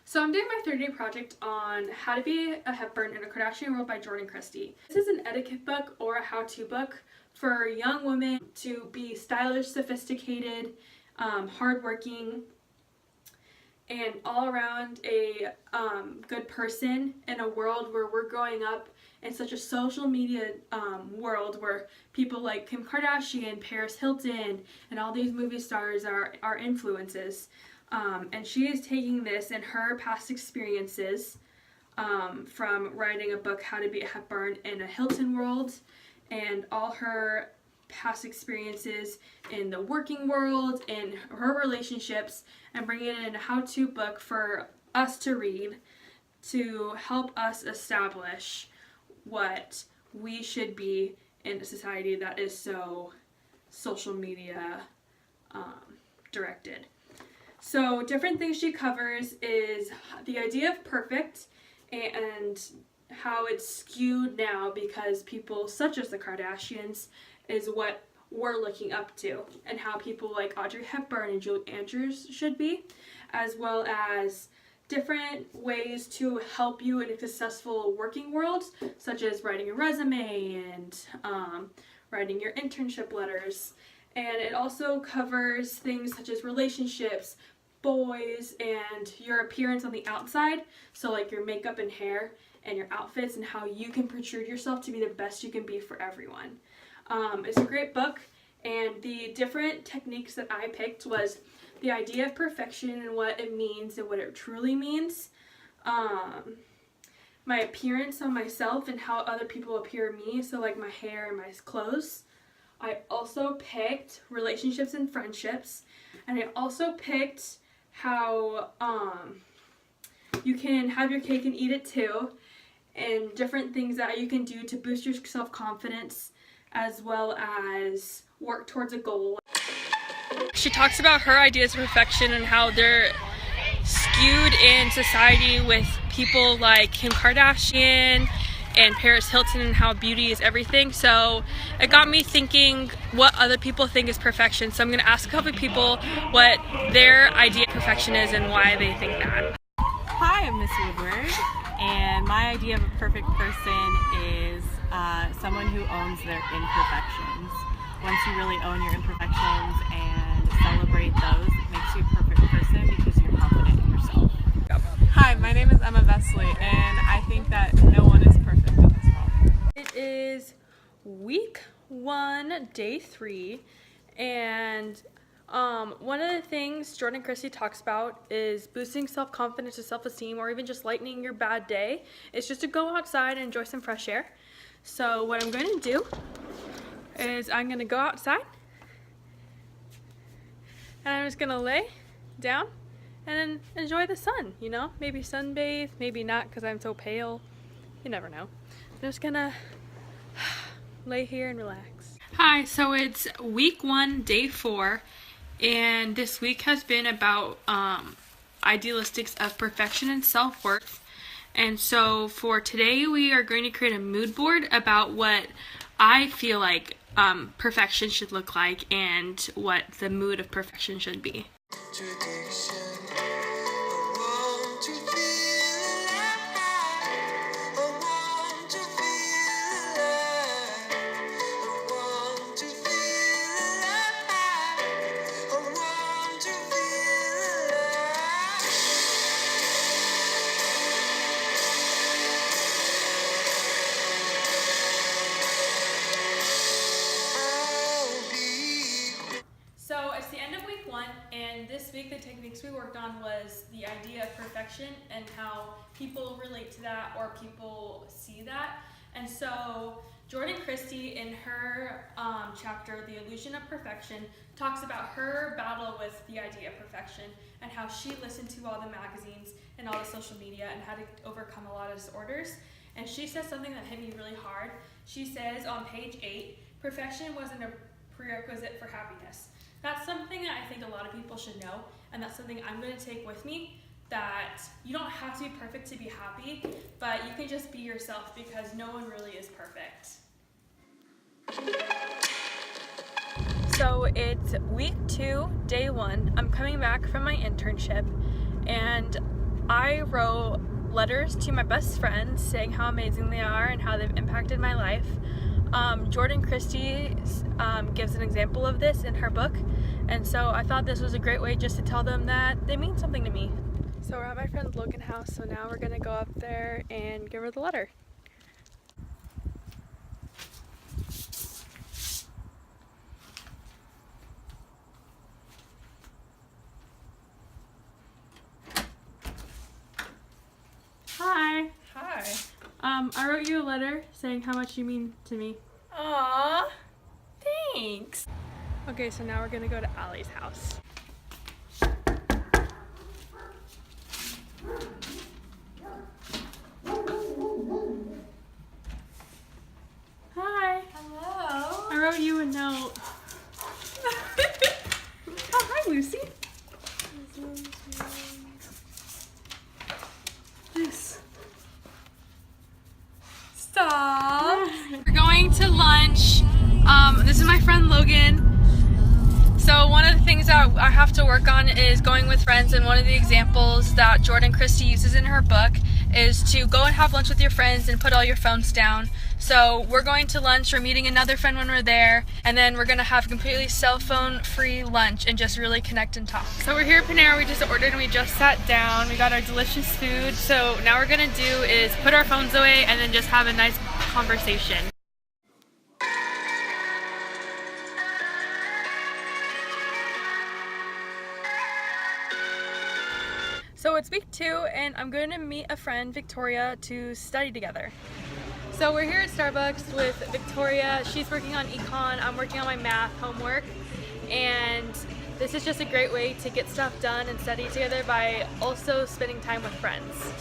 So I'm doing my 30-day project on how to be a Hepburn in a Kardashian world by Jordan Christie. This is an etiquette book or a how-to book for young women to be stylish, sophisticated, hardworking, and all around a good person in a world where we're growing up in such a social media world where people like Kim Kardashian, Paris Hilton, and all these movie stars are influences. And she is taking this and her past experiences from writing a book, How to Be a Hepburn in a Hilton World, and all her past experiences in the working world and her relationships, and bringing it in a how-to book for us to read to help us establish what we should be in a society that is so social media directed. So different things she covers is the idea of perfect and how it's skewed now because people such as the Kardashians is what we're looking up to, and how people like Audrey Hepburn and Julie Andrews should be, as well as different ways to help you in a successful working world, such as writing a resume and writing your internship letters. And it also covers things such as relationships, boys, and your appearance on the outside, so like your makeup and hair and your outfits and how you can portray yourself to be the best you can be for everyone. It's a great book, and the different techniques that I picked was the idea of perfection and what it means and what it truly means, my appearance on myself and how other people appear me, so like my hair and my clothes. I also picked relationships and friendships, and I also picked how you can have your cake and eat it too, and different things that you can do to boost your self-confidence as well as work towards a goal. She talks about her ideas of perfection and how they're skewed in society with people like Kim Kardashian and Paris Hilton, and how beauty is everything. So it got me thinking what other people think is perfection. So I'm going to ask a couple of people what their idea of perfection is and why they think that. Hi, I'm Miss Woodward, and my idea of a perfect person is someone who owns their imperfections. Once you really own your imperfections and celebrate those, it makes you a perfect person because you're confident in yourself. Hi, my name is Emma Vesley, and I think that no one is perfect in this world. It is week 1, day 3, and one of the things Jordan Christie talks about is boosting self-confidence or self-esteem, or even just lightening your bad day. It's just to go outside and enjoy some fresh air. So what I'm going to do is I'm going to go outside, and I'm just going to lay down and enjoy the sun, you know? Maybe sunbathe, maybe not because I'm so pale. You never know. I'm just going to lay here and relax. Hi, so it's week 1, day 4. And this week has been about idealistics of perfection and self-worth. And so for today, we are going to create a mood board about what I feel like perfection should look like and what the mood of perfection should be. So it's the end of week 1, and this week the techniques we worked on was the idea of perfection and how people relate to that or people see that. And so Jordan Christie, in her chapter, The Illusion of Perfection, talks about her battle with the idea of perfection and how she listened to all the magazines and all the social media and had to overcome a lot of disorders. And she says something that hit me really hard. She says on page 8, perfection wasn't a prerequisite for happiness. That's something that I think a lot of people should know, and that's something I'm going to take with me, that you don't have to be perfect to be happy, but you can just be yourself because no one really is perfect. So it's week 2, day 1. I'm coming back from my internship, and I wrote letters to my best friends saying how amazing they are and how they've impacted my life. Jordan Christie gives an example of this in her book, and so I thought this was a great way just to tell them that they mean something to me. So we're at my friend Logan's house, so now we're gonna go up there and give her the letter. Hi. Hi. I wrote you a letter saying how much you mean to me. Aw, thanks. Okay, so now we're gonna go to Allie's house. Hi. Hello. I wrote you a note. Oh, hi, Lucy. This. Stop. We're going to lunch. This is my friend Logan. So one of the things that I have to work on is going with friends, and one of the examples that Jordan Christie uses in her book is to go and have lunch with your friends and put all your phones down. So we're going to lunch, we're meeting another friend when we're there, and then we're gonna have completely cell phone free lunch and just really connect and talk. So we're here at Panera, we just ordered and we just sat down. We got our delicious food. So now we're gonna do is put our phones away and then just have a nice conversation. So it's week 2 and I'm going to meet a friend, Victoria, to study together. So we're here at Starbucks with Victoria. She's working on econ, I'm working on my math homework, and this is just a great way to get stuff done and study together by also spending time with friends.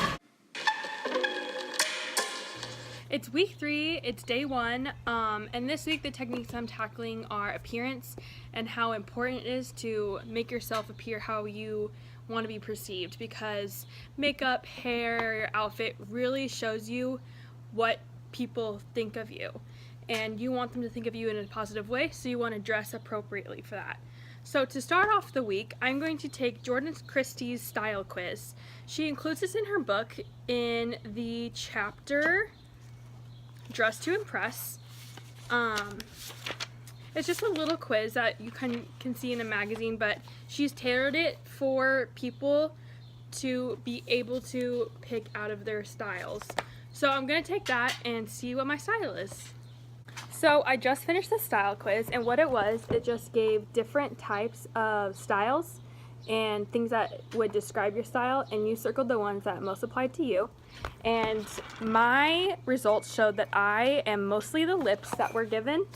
It's week 3, it's day 1, and this week the techniques I'm tackling are appearance and how important it is to make yourself appear how you want to be perceived, because makeup, hair, your outfit really shows you what people think of you, and you want them to think of you in a positive way, so you want to dress appropriately for that. So to start off the week, I'm going to take Jordan Christie's style quiz. She includes this in her book in the chapter Dress to Impress. It's just a little quiz that you can see in a magazine, but she's tailored it for people to be able to pick out of their styles. So I'm going to take that and see what my style is. So I just finished the style quiz, and what it just gave different types of styles and things that would describe your style, and you circled the ones that most applied to you. And my results showed that I am mostly the lips that were given.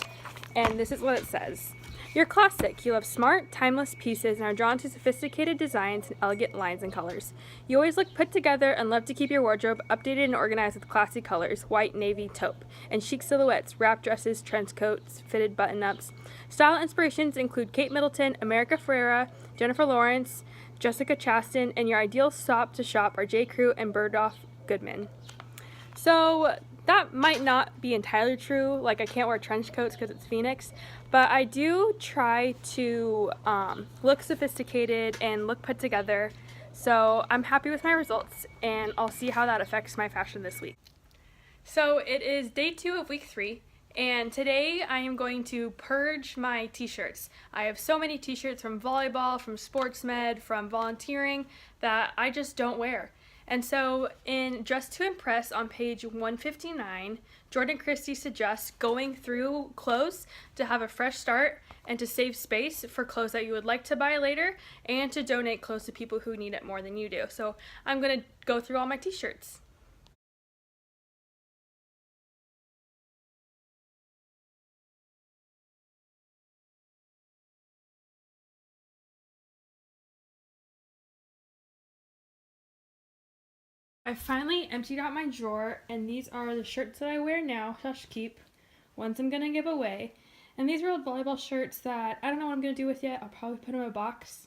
And this is what it says. You're classic. You love smart, timeless pieces and are drawn to sophisticated designs and elegant lines and colors. You always look put together and love to keep your wardrobe updated and organized with classy colors, white, navy, taupe, and chic silhouettes, wrap dresses, trench coats, fitted button-ups. Style inspirations include Kate Middleton, America Ferrera, Jennifer Lawrence, Jessica Chastain, and your ideal stop to shop are J. Crew and Bergdorf Goodman. So that might not be entirely true, like I can't wear trench coats because it's Phoenix, but I do try to look sophisticated and look put together, so I'm happy with my results, and I'll see how that affects my fashion this week. So it is day 2 of week 3, and today I am going to purge my t-shirts. I have so many t-shirts from volleyball, from sports med, from volunteering that I just don't wear. And so in Dress to Impress on page 159, Jordan Christie suggests going through clothes to have a fresh start and to save space for clothes that you would like to buy later and to donate clothes to people who need it more than you do. So I'm going to go through all my t-shirts. I finally emptied out my drawer, and these are the shirts that I wear now, keep. Ones I'm gonna give away. And these are old volleyball shirts that I don't know what I'm gonna do with yet. I'll probably put them in a box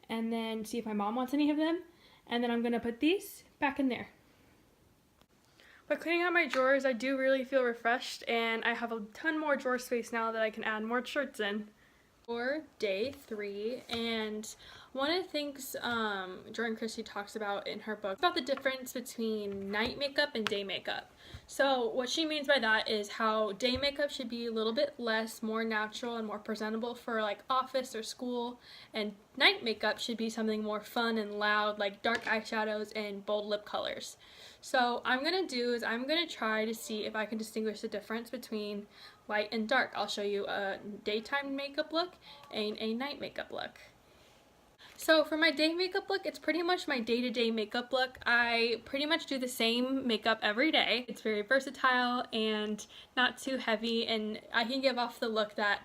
and then see if my mom wants any of them. And then I'm gonna put these back in there. By cleaning out my drawers, I do really feel refreshed, and I have a ton more drawer space now that I can add more shirts in. For day 3, and One of the things Jordan Christie talks about in her book about the difference between night makeup and day makeup. So what she means by that is how day makeup should be a little bit less, more natural and more presentable for like office or school, and night makeup should be something more fun and loud, like dark eyeshadows and bold lip colors. So I'm going to try to see if I can distinguish the difference between light and dark. I'll show you a daytime makeup look and a night makeup look. So for my day makeup look, it's pretty much my day-to-day makeup look. I pretty much do the same makeup every day. It's very versatile and not too heavy, and I can give off the look that,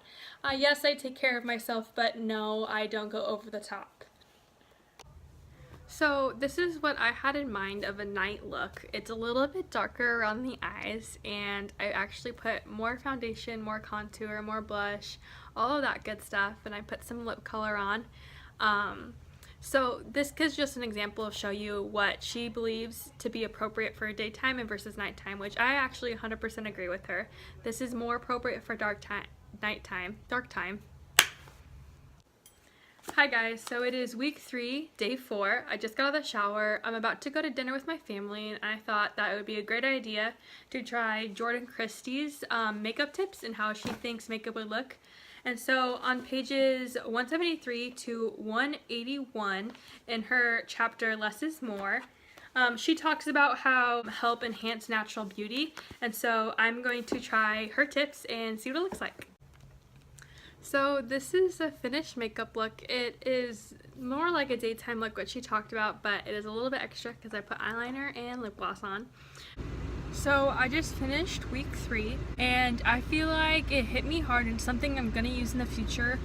yes, I take care of myself, but no, I don't go over the top. So this is what I had in mind of a night look. It's a little bit darker around the eyes, and I actually put more foundation, more contour, more blush, all of that good stuff, and I put some lip color on. So this is just an example of show you what she believes to be appropriate for daytime and versus nighttime, which I actually 100% agree with her. This is more appropriate for dark time. Hi guys, so it is week 3, day 4. I just got out of the shower. I'm about to go to dinner with my family, and I thought that it would be a great idea to try Jordan Christie's makeup tips and how she thinks makeup would look. And so on pages 173 to 181 in her chapter Less is More, she talks about how help enhance natural beauty. And so I'm going to try her tips and see what it looks like. So this is a finished makeup look. It is more like a daytime look, what she talked about, but it is a little bit extra because I put eyeliner and lip gloss on. So I just finished week 3, and I feel like it hit me hard and something I'm going to use in the future.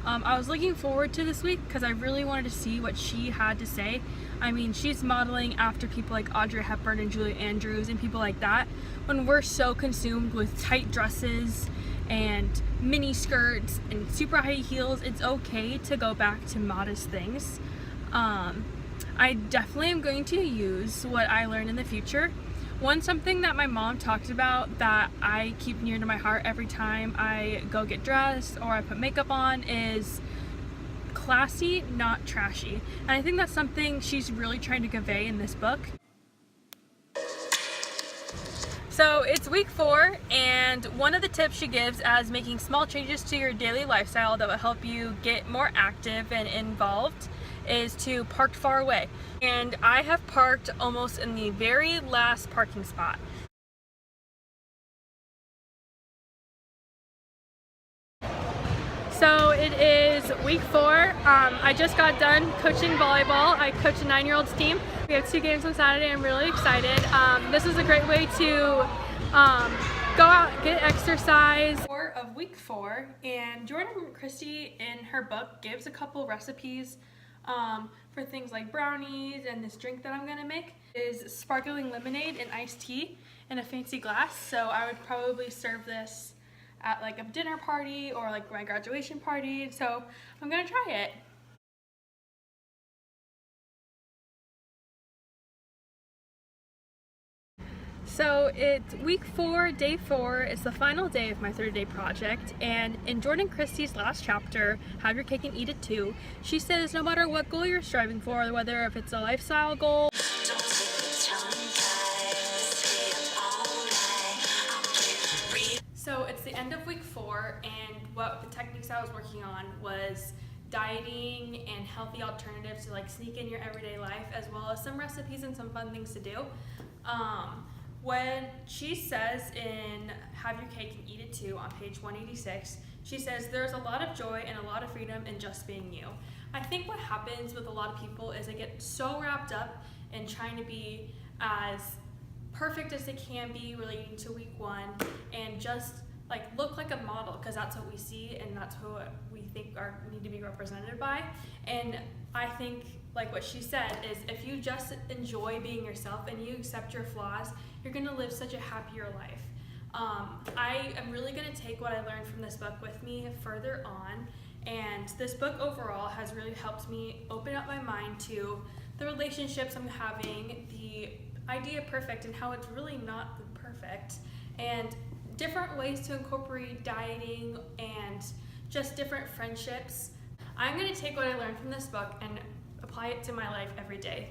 I was looking forward to this week because I really wanted to see what she had to say. I mean, she's modeling after people like Audrey Hepburn and Julie Andrews and people like that. When we're so consumed with tight dresses and mini skirts and super high heels, it's okay to go back to modest things. I definitely am going to use what I learned in the future. Something that my mom talked about that I keep near to my heart every time I go get dressed or I put makeup on is classy, not trashy. And I think that's something she's really trying to convey in this book. So it's week 4, and one of the tips she gives as making small changes to your daily lifestyle that will help you get more active and involved is to park far away. And I have parked almost in the very last parking spot. So it is week 4. I just got done coaching volleyball. I coach a 9-year-old's team. We have 2 games on Saturday. I'm really excited. This is a great way to go out, get exercise. Of week 4, and Jordan Christie in her book gives a couple recipes for things like brownies, and this drink that I'm gonna make is sparkling lemonade and iced tea in a fancy glass. So I would probably serve this at like a dinner party or like my graduation party. So I'm gonna try it. So it's week 4, day 4. It's the final day of my 30-day project, and in Jordan Christie's last chapter, Have Your Cake and Eat It Too, she says no matter what goal you're striving for, whether if it's a lifestyle goal, so it's the end of week 4, and what the techniques I was working on was dieting and healthy alternatives to like sneak in your everyday life, as well as some recipes and some fun things to do. When she says in Have Your Cake and Eat It Too on page 186, she says there's a lot of joy and a lot of freedom in just being you. I think what happens with a lot of people is they get so wrapped up in trying to be as perfect as they can be relating to week 1 and just like look like a model, because that's what we see and that's who we think need to be represented by. And I think like what she said is if you just enjoy being yourself and you accept your flaws, you're gonna live such a happier life. I am really gonna take what I learned from this book with me further on, and this book overall has really helped me open up my mind to the relationships I'm having, the idea of perfect and how it's really not perfect, and different ways to incorporate dieting and just different friendships. I'm going to take what I learned from this book and apply it to my life every day.